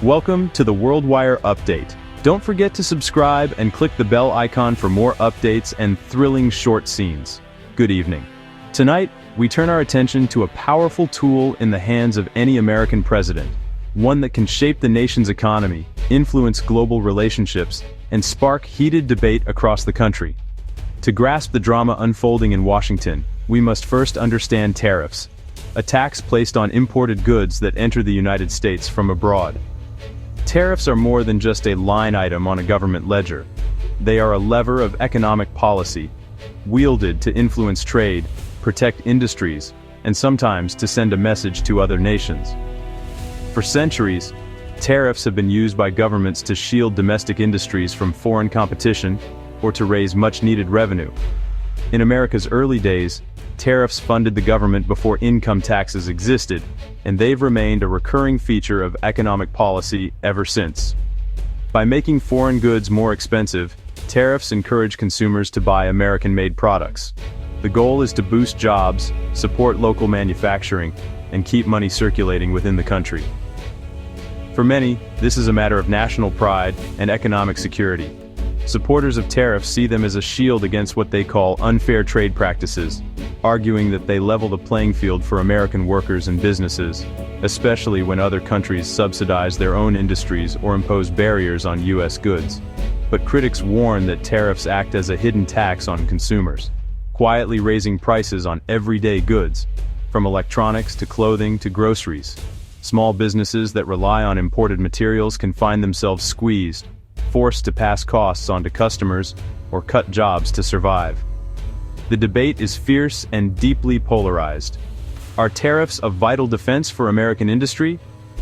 Welcome to the WorldWire Update. Don't forget to subscribe and click the bell icon for more updates and thrilling short scenes. Good evening. Tonight, we turn our attention to a powerful tool in the hands of any American president, one that can shape the nation's economy, influence global relationships, and spark heated debate across the country. To grasp the drama unfolding in Washington, we must first understand tariffs, a tax placed on imported goods that enter the United States from abroad. Tariffs are more than just a line item on a government ledger. They are a lever of economic policy, wielded to influence trade, protect industries, and sometimes to send a message to other nations. For centuries, tariffs have been used by governments to shield domestic industries from foreign competition or to raise much-needed revenue. In America's early days, tariffs funded the government before income taxes existed, and they've remained a recurring feature of economic policy ever since. By making foreign goods more expensive, tariffs encourage consumers to buy American-made products. The goal is to boost jobs, support local manufacturing, and keep money circulating within the country. For many, this is a matter of national pride and economic security. Supporters of tariffs see them as a shield against what they call unfair trade practices, arguing that they level the playing field for American workers and businesses, especially when other countries subsidize their own industries or impose barriers on U.S. goods. But critics warn that tariffs act as a hidden tax on consumers, quietly raising prices on everyday goods, from electronics to clothing to groceries. Small businesses that rely on imported materials can find themselves squeezed, forced to pass costs on to customers, or cut jobs to survive. The debate is fierce and deeply polarized. Are tariffs a vital defense for American industry,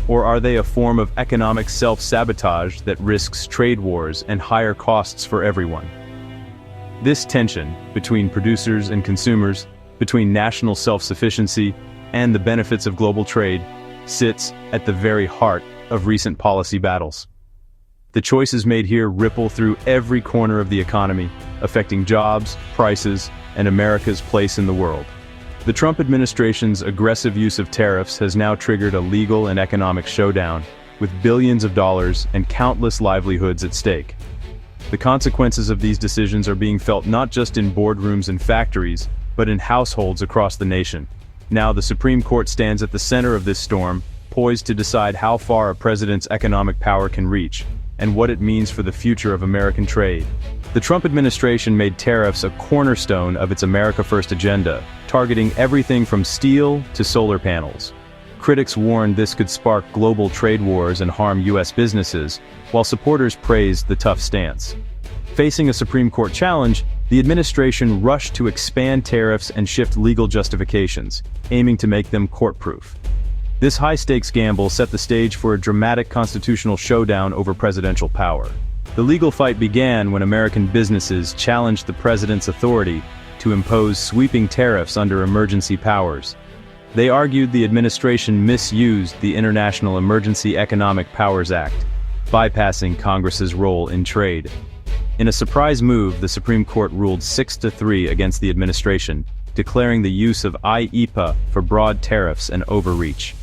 or are they a form of economic self-sabotage that risks trade wars and higher costs for everyone? This tension between producers and consumers, between national self-sufficiency and the benefits of global trade, sits at the very heart of recent policy battles. The choices made here ripple through every corner of the economy, affecting jobs, prices, and America's place in the world. The Trump administration's aggressive use of tariffs has now triggered a legal and economic showdown, with billions of dollars and countless livelihoods at stake. The consequences of these decisions are being felt not just in boardrooms and factories, but in households across the nation. Now the Supreme Court stands at the center of this storm, poised to decide how far a president's economic power can reach, and what it means for the future of American trade. The Trump administration made tariffs a cornerstone of its America First agenda, targeting everything from steel to solar panels. Critics warned this could spark global trade wars and harm U.S. businesses, while supporters praised the tough stance. Facing a Supreme Court challenge, the administration rushed to expand tariffs and shift legal justifications, aiming to make them court-proof. This high-stakes gamble set the stage for a dramatic constitutional showdown over presidential power. The legal fight began when American businesses challenged the president's authority to impose sweeping tariffs under emergency powers. They argued the administration misused the International Emergency Economic Powers Act, bypassing Congress's role in trade. In a surprise move, the Supreme Court ruled 6-3 against the administration, declaring the use of IEEPA for broad tariffs an overreach.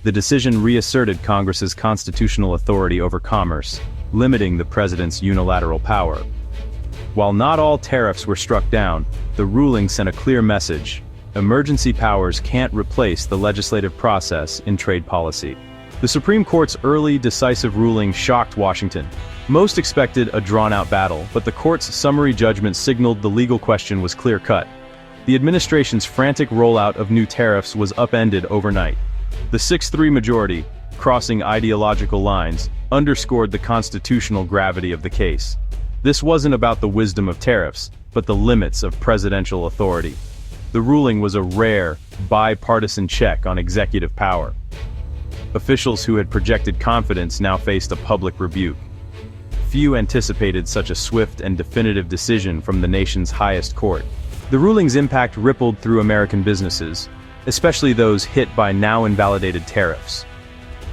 The decision reasserted Congress's constitutional authority over commerce, limiting the president's unilateral power. While not all tariffs were struck down, the ruling sent a clear message: emergency powers can't replace the legislative process in trade policy. The Supreme Court's early, decisive ruling shocked Washington. Most expected a drawn-out battle, but the court's summary judgment signaled the legal question was clear-cut. The administration's frantic rollout of new tariffs was upended overnight. The 6-3 majority, crossing ideological lines, underscored the constitutional gravity of the case. This wasn't about the wisdom of tariffs, but the limits of presidential authority. The ruling was a rare, bipartisan check on executive power. Officials who had projected confidence now faced a public rebuke. Few anticipated such a swift and definitive decision from the nation's highest court. The ruling's impact rippled through American businesses, especially those hit by now-invalidated tariffs.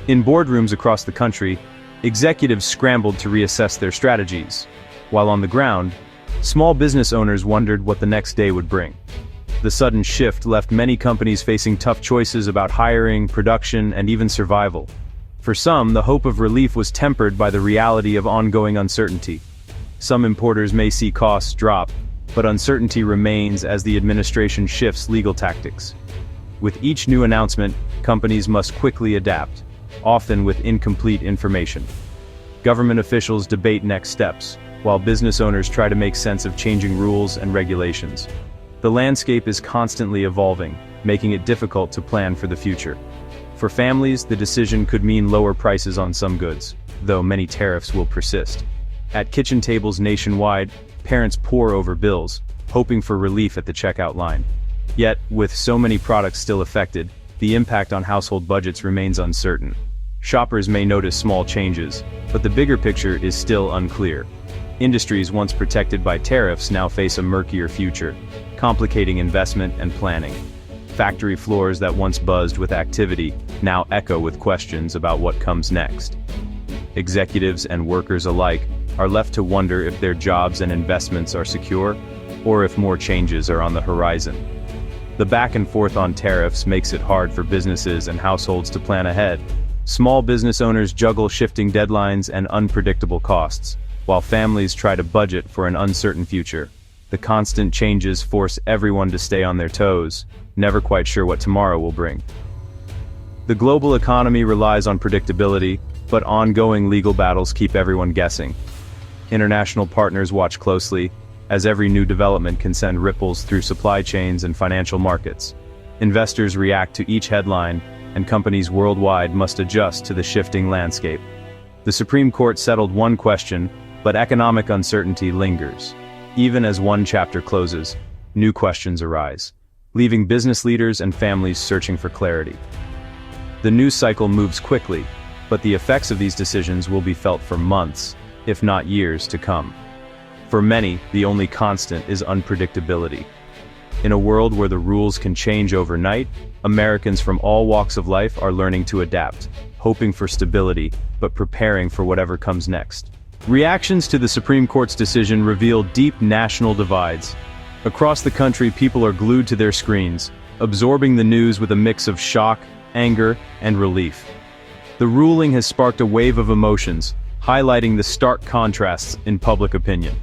In boardrooms across the country, executives scrambled to reassess their strategies, while on the ground, small business owners wondered what the next day would bring. The sudden shift left many companies facing tough choices about hiring, production, and even survival. For some, the hope of relief was tempered by the reality of ongoing uncertainty. Some importers may see costs drop, but uncertainty remains as the administration shifts legal tactics. With each new announcement, companies must quickly adapt, often with incomplete information. Government officials debate next steps, while business owners try to make sense of changing rules and regulations. The landscape is constantly evolving, making it difficult to plan for the future. For families, the decision could mean lower prices on some goods, though many tariffs will persist. At kitchen tables nationwide, parents pore over bills, hoping for relief at the checkout line. Yet, with so many products still affected, the impact on household budgets remains uncertain. Shoppers may notice small changes, but the bigger picture is still unclear. Industries once protected by tariffs now face a murkier future, complicating investment and planning. Factory floors that once buzzed with activity now echo with questions about what comes next. Executives and workers alike are left to wonder if their jobs and investments are secure, or if more changes are on the horizon. The back and forth on tariffs makes it hard for businesses and households to plan ahead. Small business owners juggle shifting deadlines and unpredictable costs, while families try to budget for an uncertain future. The constant changes force everyone to stay on their toes, never quite sure what tomorrow will bring. The global economy relies on predictability, but ongoing legal battles keep everyone guessing. International partners watch closely, as every new development can send ripples through supply chains and financial markets. Investors react to each headline, and companies worldwide must adjust to the shifting landscape. The Supreme Court settled one question, but economic uncertainty lingers. Even as one chapter closes, new questions arise, leaving business leaders and families searching for clarity. The news cycle moves quickly, but the effects of these decisions will be felt for months, if not years, to come. For many, the only constant is unpredictability. In a world where the rules can change overnight, Americans from all walks of life are learning to adapt, hoping for stability, but preparing for whatever comes next. Reactions to the Supreme Court's decision reveal deep national divides. Across the country, people are glued to their screens, absorbing the news with a mix of shock, anger, and relief. The ruling has sparked a wave of emotions, highlighting the stark contrasts in public opinion.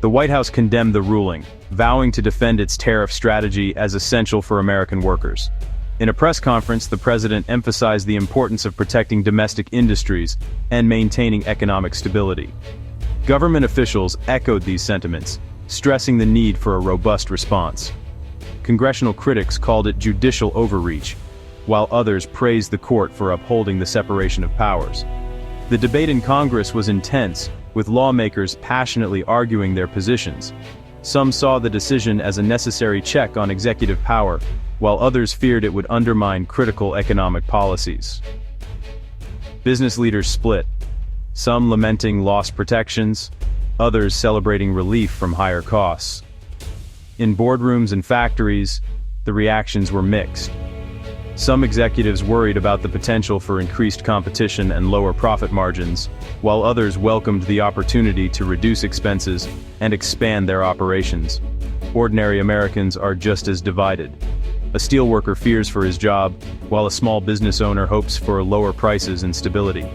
The White House condemned the ruling, vowing to defend its tariff strategy as essential for American workers. In a press conference, the president emphasized the importance of protecting domestic industries and maintaining economic stability. Government officials echoed these sentiments, stressing the need for a robust response. Congressional critics called it judicial overreach, while others praised the court for upholding the separation of powers. The debate in Congress was intense, with lawmakers passionately arguing their positions. Some saw the decision as a necessary check on executive power, while others feared it would undermine critical economic policies. Business leaders split, some lamenting lost protections, others celebrating relief from higher costs. In boardrooms and factories, the reactions were mixed. Some executives worried about the potential for increased competition and lower profit margins, while others welcomed the opportunity to reduce expenses and expand their operations. Ordinary Americans are just as divided. A steelworker fears for his job, while a small business owner hopes for lower prices and stability.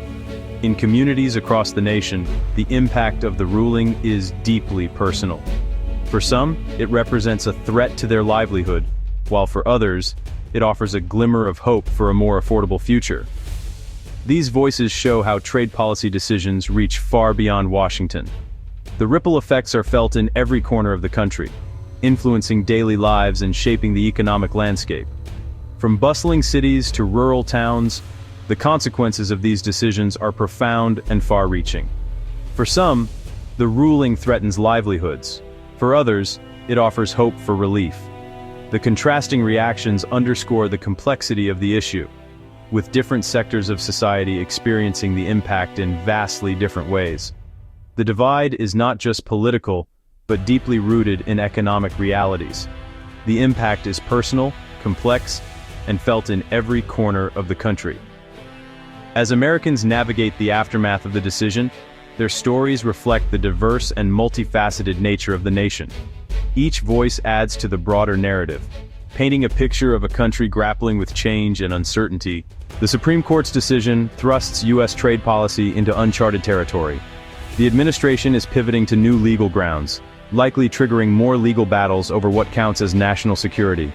In communities across the nation, the impact of the ruling is deeply personal. For some, it represents a threat to their livelihood, while for others, it offers a glimmer of hope for a more affordable future. These voices show how trade policy decisions reach far beyond Washington. The ripple effects are felt in every corner of the country, influencing daily lives and shaping the economic landscape. From bustling cities to rural towns, the consequences of these decisions are profound and far-reaching. For some, the ruling threatens livelihoods. For others, it offers hope for relief. The contrasting reactions underscore the complexity of the issue, with different sectors of society experiencing the impact in vastly different ways. The divide is not just political, but deeply rooted in economic realities. The impact is personal, complex, and felt in every corner of the country. As Americans navigate the aftermath of the decision, their stories reflect the diverse and multifaceted nature of the nation. Each voice adds to the broader narrative, painting a picture of a country grappling with change and uncertainty. The Supreme Court's decision thrusts U.S. trade policy into uncharted territory. The administration is pivoting to new legal grounds, likely triggering more legal battles over what counts as national security.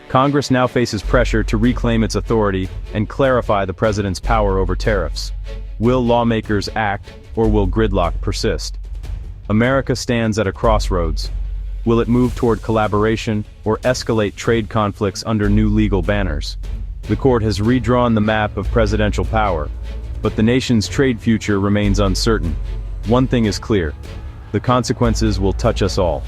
Congress now faces pressure to reclaim its authority and clarify the president's power over tariffs. Will lawmakers act, or will gridlock persist? America stands at a crossroads. Will it move toward collaboration, or escalate trade conflicts under new legal banners? The court has redrawn the map of presidential power, but the nation's trade future remains uncertain. One thing is clear: the consequences will touch us all.